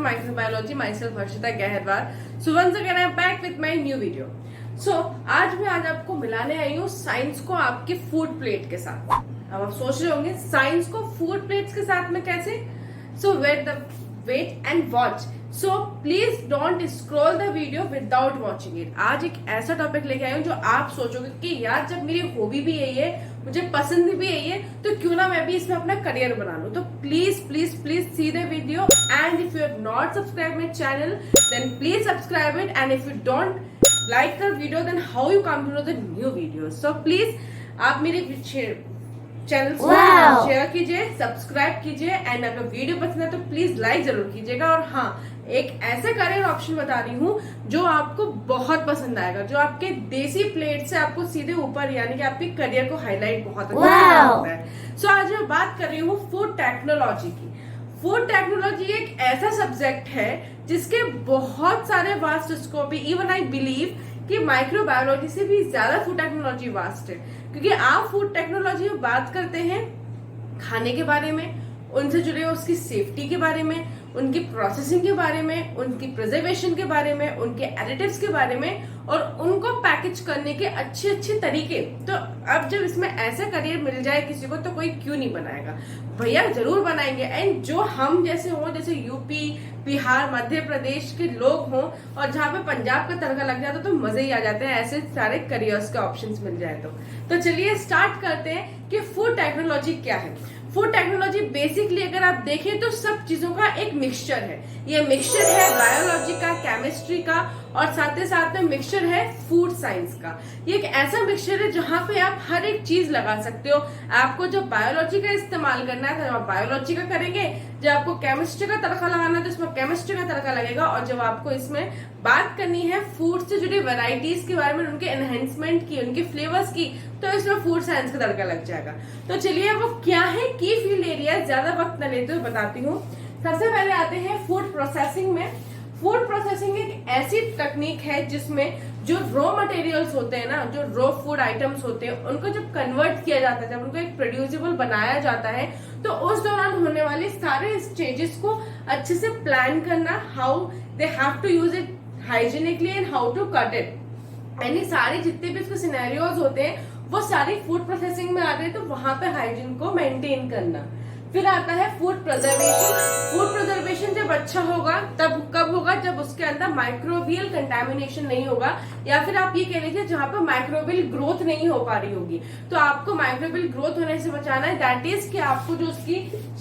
Microbiology, myself Harshita Gaharwar. So once again I am back with my new video. So आज मैं आपको मिलाने आई हूँ साइंस को आपके फूड प्लेट के साथ। अब आप सोच रहे होंगे साइंस को फूड प्लेट्स के साथ में कैसे? So wait and watch. So please don't scroll the video without watching it. आज एक ऐसा टॉपिक लेके आई हूँ जो आप सोचोगे कि यार जब मेरी हॉबी भी यही है, मुझे पसंद भी यही है, तो क्यों ना मैं भी इसमें अपना करियर बना लूं। तो please please please see the video and if you have not subscribe my channel then please subscribe it and if you don't like the video then how you come to know the new videos. So please आप मेरे channel को share कीजिए, subscribe कीजिए and अगर video पसंद है तो please like जरूर कीजिएगा। और हाँ, एक ऐसा करियर ऑप्शन बता रही हूँ जो आपको बहुत पसंद आएगा, जो आपके देसी प्लेट से आपको सीधे ऊपर यानी कि आपके करियर को हाईलाइट बहुत अच्छा करता है। सो आज मैं बात कर रही हूँ फूड टेक्नोलॉजी की। फूड टेक्नोलॉजी एक ऐसा सब्जेक्ट है जिसके बहुत सारे वास्ट स्कोप है। इवन आई बिलीव कि माइक्रोबायोलॉजी से भी ज्यादा फूड टेक्नोलॉजी वास्ट है, क्योंकि आप फूड टेक्नोलॉजी में बात करते हैं खाने के बारे में, उनसे जुड़े उसकी सेफ्टी के बारे में, उनकी प्रोसेसिंग के बारे में, उनकी प्रिजर्वेशन के बारे में, उनके एडिटिव्स के बारे में और उनको पैकेज करने के अच्छे अच्छे तरीके। तो अब जब इसमें ऐसा करियर मिल जाए किसी को तो कोई क्यों नहीं बनाएगा? भैया जरूर बनाएंगे। एंड जो हम जैसे हो, जैसे यूपी, बिहार, मध्य प्रदेश के लोग हों और जहाँ पे पंजाब का तड़का लग जाता तो मजे ही आ जाते हैं ऐसे सारे करियर्स के ऑप्शंस मिल जाए तो चलिए स्टार्ट करते हैं कि फूड टेक्नोलॉजी क्या है। फूड टेक्नोलॉजी बेसिकली अगर आप देखें तो सब चीजों का एक मिक्सचर है। ये मिक्सचर है बायोलॉजी का, केमिस्ट्री का और साथ ही साथ में मिक्सचर है फूड साइंस का। ये एक ऐसा मिक्सचर है जहाँ पे आप हर एक चीज लगा सकते हो। आपको जब बायोलॉजी का इस्तेमाल करना है तो आप बायोलॉजी का करेंगे, जब आपको केमिस्ट्री का तड़का लगाना है तो इसमें केमिस्ट्री का तड़का लगेगा, और जब आपको इसमें बात करनी है फूड से जुड़ी वेराइटीज के बारे में, उनके एनहेंसमेंट की, उनके फ्लेवर्स की, तो इसमें फूड साइंस का तड़का लग जाएगा। तो चलिए वो क्या है की फील्ड एरिया, ज्यादा वक्त न लेते हुए बताती हूँ। सबसे पहले आते हैं फूड प्रोसेसिंग में। फूड प्रोसेसिंग एक ऐसी तकनीक है जिसमें जो रॉ मटेरियल्स होते हैं ना, जो रॉ फूड आइटम्स होते हैं, उनको जब कन्वर्ट किया जाता है, जब उनको एक प्रोड्यूसिबल बनाया जाता है, तो उस दौरान होने वाले सारे स्टेजेस को अच्छे से प्लान करना, how they have to use it hygienically and how to cut it, यानी सारे जितने भी इसके सिनेरियोज होते हैं वो सारी फूड प्रोसेसिंग में आते हैं। तो वहां पे हाइजीन को मेंटेन करना। फिर आता है फूड प्रिजर्वेशन। फूड प्रिजर्वेशन जब अच्छा होगा तब कब होगा? जब उसके अंदर माइक्रोबियल कंटामिनेशन नहीं होगा, या फिर आप ये कह लीजिए जहां पर माइक्रोबियल ग्रोथ नहीं हो पा रही होगी। तो आपको माइक्रोबियल ग्रोथ होने से बचाना है। दैट इज कि आपको जो उसकी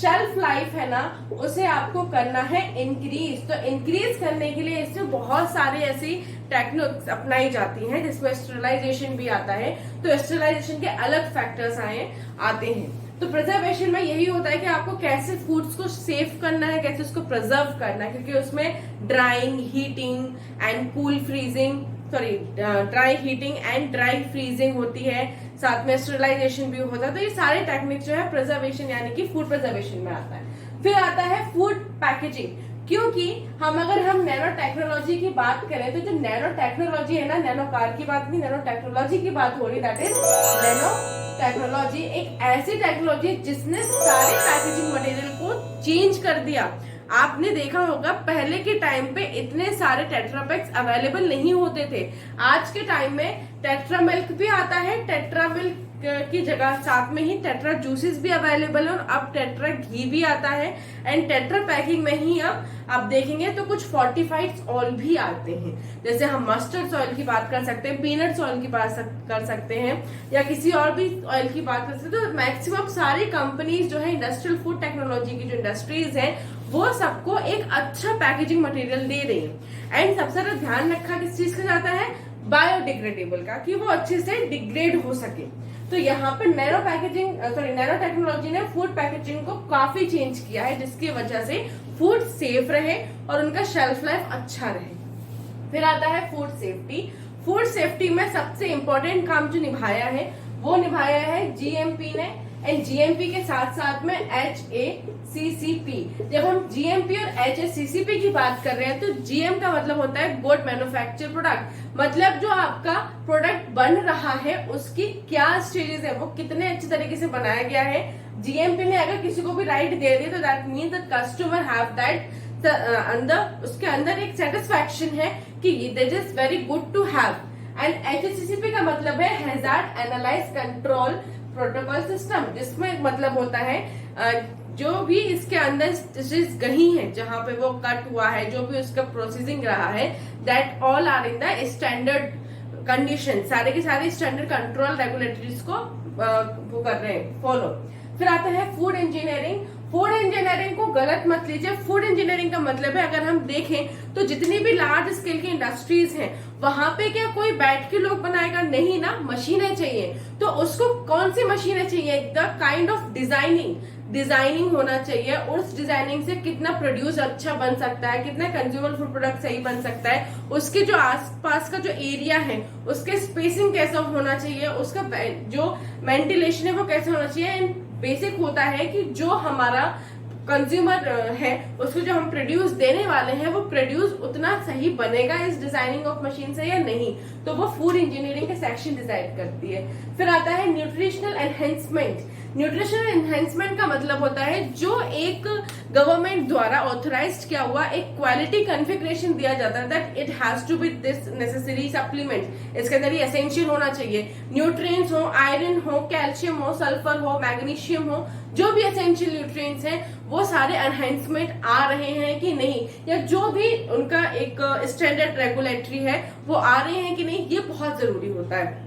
शेल्फ लाइफ है ना, उसे आपको करना है इंक्रीज। तो इंक्रीज करने के लिए इसमें बहुत सारी ऐसी टेक्निक्स अपनाई जाती हैं जिसमें स्टेरिलाइजेशन भी आता है। तो स्टेरिलाइजेशन के अलग फैक्टर्स आते हैं। तो प्रिजर्वेशन में यही होता है कि आपको कैसे फूड्स को सेव करना है, कैसे उसको प्रिजर्व करना है, क्योंकि उसमें drawing, heating and cool freezing, dry heating and dry freezing होती है, साथ में स्टेरिलाइजेशन भी होता है। तो ये सारे टेक्निक जो है प्रिजर्वेशन यानी कि फूड प्रिजर्वेशन में आता है। फिर आता है फूड पैकेजिंग, क्योंकि अगर हम नैनो टेक्नोलॉजी की बात करें तो जो नैनो टेक्नोलॉजी है ना, नैनो कार की बात नहीं, नैनो टेक्नोलॉजी की बात हो रही, दैट इज नैनो टेक्नोलॉजी एक ऐसी टेक्नोलॉजी जिसने सारे पैकेजिंग मटेरियल को चेंज कर दिया। आपने देखा होगा पहले के टाइम पे इतने सारे टेट्रा पैक्स अवेलेबल नहीं होते थे। आज के टाइम में टेट्रा मिल्क भी आता है, टेट्रा मिल्क की जगह साथ में ही टेट्रा जूसेस भी अवेलेबल है, और अब टेट्रा घी भी आता है। एंड टेट्रा पैकिंग में ही अब आप देखेंगे तो कुछ फोर्टिफाइड ऑयल भी आते हैं, जैसे हम मस्टर्ड ऑयल की बात कर सकते हैं, पीनट्स ऑयल की बात कर सकते हैं, या किसी और भी ऑयल की बात कर सकते हैं। तो मैक्सिमम सारी कंपनीज जो है इंडस्ट्रियल फूड टेक्नोलॉजी की जो इंडस्ट्रीज है वो सबको एक अच्छा पैकेजिंग मटेरियल दे रही है। एंड सबसे ज्यादा ध्यान रखा किस चीज का जाता है? बायोडिग्रेडेबल का, कि वो अच्छे से डिग्रेड हो सके। तो यहाँ पे नैनो टेक्नोलॉजी ने फूड पैकेजिंग को काफी चेंज किया है, जिसकी वजह से फूड सेफ रहे और उनका शेल्फ लाइफ अच्छा रहे। फिर आता है फूड सेफ्टी। फूड सेफ्टी में सबसे इम्पोर्टेंट काम जो निभाया है वो निभाया है जीएमपी ने। एंड जीएमपी के साथ साथ में HACCP। जब हम जीएमपी और HACCP की बात कर रहे हैं तो जीएम का मतलब होता है गुड मैन्युफैक्चर प्रोडक्ट, मतलब जो आपका प्रोडक्ट बन रहा है उसकी क्या स्टेजेस है, वो कितने अच्छे तरीके से बनाया गया है। जीएमपी ने अगर किसी को भी राइट दे दी तो that means the customer have that अंदर उसके अंदर एक सेटिस्फैक्शन है कि this is very good to have. And HACCP का मतलब है hazard analyze control protocol system, जिसमें मतलब होता है जो भी इसके अंदर स्टिचेस गई हैं, जहां पे वो कट हुआ है, जो भी उसका प्रोसेसिंग रहा है, that all are in the standard condition, सारे के सारे स्टैंडर्ड कंट्रोल रेगुलेटरीज को वो कर रहे हैं फॉलो। फिर आता है फूड इंजीनियरिंग। फूड इंजीनियरिंग को गलत मत लीजिए। फूड इंजीनियरिंग का मतलब है, अगर हम देखें तो जितनी भी लार्ज स्केल की इंडस्ट्रीज हैं, वहां पे क्या कोई बैठ के लोग बनाएगा? नहीं ना, मशीनें चाहिए। तो उसको कौन सी मशीनें चाहिए? द काइंड ऑफ डिजाइनिंग होना चाहिए, और उस डिजाइनिंग से कितना प्रोड्यूस अच्छा बन सकता है, कितना कंज्यूमर फूड प्रोडक्ट सही बन सकता है, उसके जो आसपास का जो एरिया है उसके स्पेसिंग कैसा होना चाहिए, उसका जो वेंटिलेशन है वो कैसे होना चाहिए। एंड बेसिक होता है कि जो हमारा कंज्यूमर है उसको जो हम प्रोड्यूस देने वाले हैं वो प्रोड्यूस उतना सही बनेगा इस डिजाइनिंग ऑफ मशीन से या नहीं, तो वो फूड इंजीनियरिंग के सेक्शन डिसाइड करती है। फिर आता है न्यूट्रिशनल एनहेंसमेंट। न्यूट्रिशनल एनहेंसमेंट का मतलब होता है जो एक गवर्नमेंट द्वारा ऑथराइज्ड किया हुआ एक क्वालिटी कॉन्फ़िगरेशन दिया जाता है, that it has to be this necessary supplement, इसके अंदर ये एसेंशियल होना चाहिए। न्यूट्रिएंट्स हो, आयरन हो, कैल्शियम हो, सल्फर हो, मैग्नीशियम हो, जो भी एसेंशियल न्यूट्रिएंट्स हैं वो सारे एनहेंसमेंट आ रहे हैं कि नहीं, या जो भी उनका एक स्टैंडर्ड रेगुलेटरी है वो आ रहे हैं कि नहीं, ये बहुत जरूरी होता है,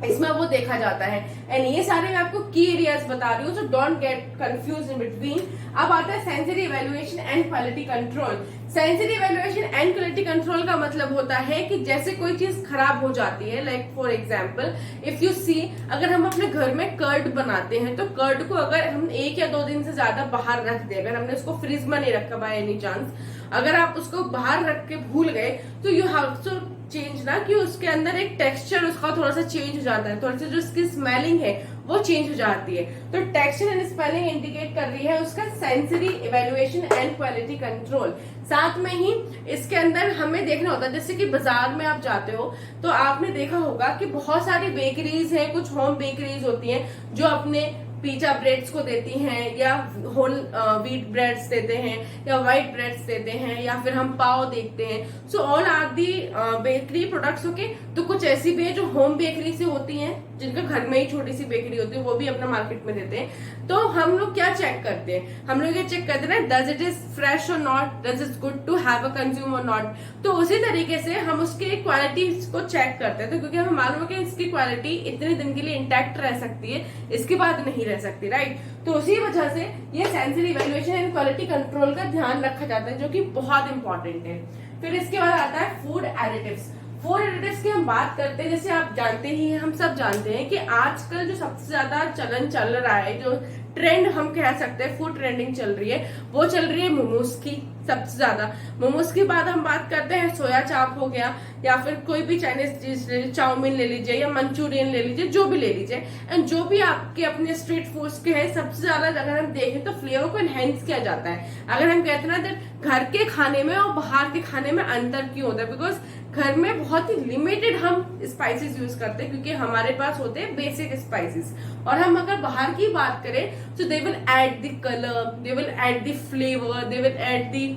इसमें वो देखा जाता है। एंड ये सारे मैं आपको की एरियाज बता रही हूँ, so don't get confuse in between. अब आता है sensory evaluation and quality control. Sensory evaluation and quality control का मतलब होता है कि जैसे कोई चीज खराब हो जाती है, like for example if you see, अगर हम अपने घर में कर्ड बनाते हैं, तो कर्ड को अगर हम 1 या 2 दिन से ज्यादा बाहर रख दें, अगर हमने उसको फ्रिज में नहीं रखा बाय एनी चांस, अगर आप उसको बाहर रख के भूल गए, तो यू हैव टू चेंज ना कि उसके अंदर एक टेक्सचर उसका थोड़ा सा चेंज हो जाता है, थोड़ी सी जो उसकी स्मेलिंग है वो चेंज हो जाती है। तो टेक्सचर एंड स्मेलिंग इंडिकेट कर रही है उसका sensory evaluation and quality control. साथ में ही इसके अंदर हमें देखना होता है, जैसे कि बाजार में आप जाते हो तो आपने देखा होगा कि बहुत सारी बेकरीज हैं, कुछ होम बेकरीज होती हैं जो अपने पिज्जा ब्रेड्स को देती हैं, या होल व्हीट ब्रेड्स देते हैं, या व्हाइट ब्रेड्स देते हैं, या फिर हम पाव देखते हैं। So all are the bakery products. Okay, तो कुछ ऐसी भी है जो होम बेकरी से होती हैं, जिनका घर में ही छोटी सी बेकरी होती है, वो भी अपना मार्केट में देते हैं। तो हम लोग क्या चेक करते हैं? हम लोग ये चेक करते हैं does it is fresh or not, does it good to have a consume or not. तो उसी तरीके से हम उसकी क्वालिटी को चेक करते हैं, तो क्योंकि हमें मालूम है कि इसकी क्वालिटी इतने दिन के लिए इंटैक्ट रह सकती है, इसके बाद नहीं रह सकती, राइट। तो उसी वजह से ये sensory evaluation and quality control का ध्यान रखा जाता है, जो कि बहुत इंपॉर्टेंट है। फिर इसके बाद आता है फूड एडिटिव्स। फूड एडिटिव्स की हम बात करते हैं, जैसे आप जानते ही हैं, हम सब जानते हैं कि आजकल जो सबसे ज्यादा चलन चल रहा है, जो ट्रेंड हम कह सकते हैं, फूड ट्रेंडिंग चल रही है, वो चल रही है मोमोज की सबसे ज्यादा। मोमोज के बाद हम बात करते हैं सोया चाप हो गया, या फिर कोई भी चाइनीज डिश ले लीजिए, चाउमीन ले लीजिए, या मंचूरियन ले लीजिए, जो भी ले लीजिए। एंड जो भी आपके अपने स्ट्रीट फूड्स के हैं, सबसे ज्यादा अगर हम देखें तो फ्लेवर को एनहेंस किया जाता है। अगर हम कहते हैं ना घर के खाने में और बाहर के खाने में अंतर क्यों होता है, बिकॉज घर में बहुत ही लिमिटेड हम स्पाइसेस यूज करते हैं, क्योंकि हमारे पास होते हैं बेसिक स्पाइसेस, और हम अगर बाहर की बात करें तो they will add the colour, they will add the flavour, they will add the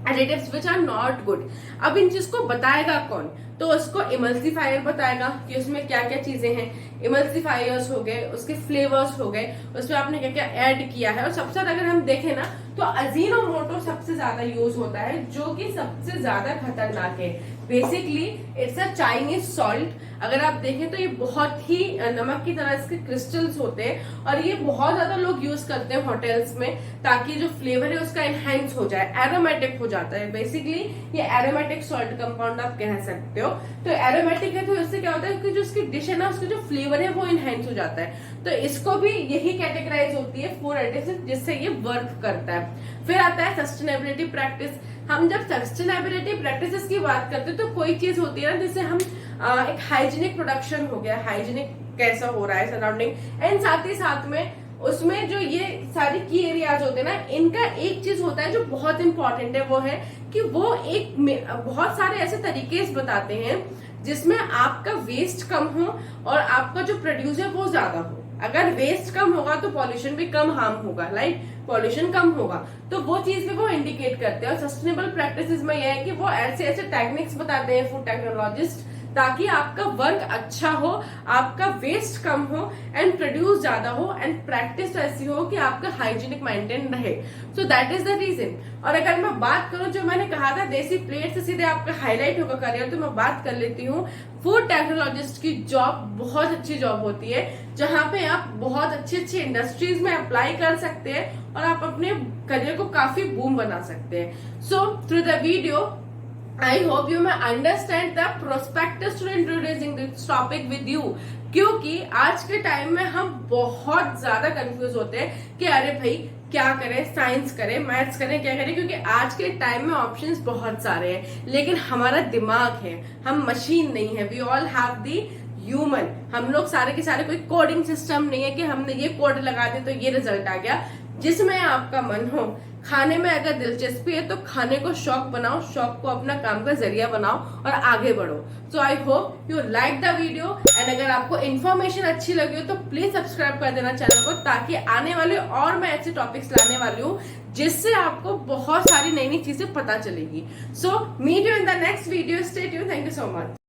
additives which are not good. अब इन चीज को बताएगा कौन? तो उसको इमल्सिफायर बताएगा कि उसमें क्या क्या चीजें हैं। इमल्सिफायर्स हो गए, उसके फ्लेवर्स हो गए, उसमें आपने क्या क्या ऐड किया है। और सबसे ज्यादा अगर हम देखें ना तो अजीनोमोटो सबसे ज्यादा यूज होता है, जो कि सबसे ज्यादा खतरनाक है। Basically it's a Chinese salt. अगर आप देखें तो ये बहुत ही नमक की तरह इसके क्रिस्टल्स होते हैं, और ये बहुत ज्यादा लोग यूज करते हैं होटल्स में, ताकि जो फ्लेवर है उसका एनहेंस हो जाए, एरोमेटिक हो जाता है। बेसिकली ये एरोमेटिक सॉल्ट कंपाउंड आप कह सकते हो। तो एरोमेटिक है तो इससे क्या होता है कि जो उसकी डिश है ना, उसका जो फ्लेवर है वो एनहेंस हो जाता है। तो इसको भी यही कैटेगराइज होती है फूड एडिटिव्स, जिससे ये वर्क करता है। फिर आता है सस्टेनेबिलिटी प्रैक्टिस। हम जब सस्टेनेबिलिटी प्रैक्टिसेस की बात करते हैं तो कोई चीज होती है ना, जैसे हम एक हाइजीनिक प्रोडक्शन हो गया, हाइजीनिक कैसा हो रहा है सराउंडिंग, एंड साथ ही साथ में उसमें जो ये सारी की एरियाज होते हैं ना, इनका एक चीज होता है जो बहुत इंपॉर्टेंट है, वो है कि वो एक बहुत सारे ऐसे तरीके बताते हैं जिसमें आपका वेस्ट कम हो और आपका जो प्रोड्यूस है वो ज्यादा हो। अगर वेस्ट कम होगा तो पॉल्यूशन भी कम हार्म होगा, राइट, पॉल्यूशन कम होगा, तो वो चीज भी वो इंडिकेट करते हैं। और सस्टेनेबल प्रैक्टिसेस में यह है कि वो ऐसे ऐसे टेक्निक्स बताते हैं फूड टेक्नोलॉजिस्ट, ताकि आपका वर्क अच्छा हो, आपका वेस्ट कम हो एंड प्रोड्यूस ज्यादा हो एंड प्रैक्टिस ऐसी हो कि आपका हाइजीनिक मेंटेन रहे। So that is the reason. और अगर मैं बात करूं, जो मैंने कहा था देसी प्लेट से सीधे आपका हाईलाइट होगा करियर, तो मैं बात कर लेती हूँ फूड टेक्नोलॉजिस्ट की जॉब बहुत अच्छी जॉब होती है, जहां पे आप बहुत अच्छी अच्छी इंडस्ट्रीज में अप्लाई कर सकते हैं और आप अपने करियर को काफी बूम बना सकते हैं। So through the video I hope you may understand the prospectus to introducing this topic with you, क्योंकि आज के टाइम में हम बहुत ज्यादा कंफ्यूज होते हैं कि अरे भाई क्या करें, साइंस करें, मैथ्स करें, क्या करें, क्योंकि आज के टाइम में ऑप्शंस बहुत सारे हैं, लेकिन हमारा दिमाग है, हम मशीन नहीं है। We all have the human, हम लोग सारे के सारे, कोई कोडिंग सिस्टम नहीं है कि हमने ये कोड लगा दिया तो ये रिजल्ट आ गया। जिसमें आपका मन हो, खाने में अगर दिलचस्पी है तो खाने को शौक बनाओ, शौक को अपना काम का जरिया बनाओ और आगे बढ़ो। So I hope you like the video and अगर आपको इन्फॉर्मेशन अच्छी लगी हो तो प्लीज सब्सक्राइब कर देना चैनल को, ताकि आने वाले और मैं ऐसे टॉपिक्स लाने वाली हूँ जिससे आपको बहुत सारी नई नई चीजें पता चलेगी। So meet you in the next video, stay tuned, thank you so much.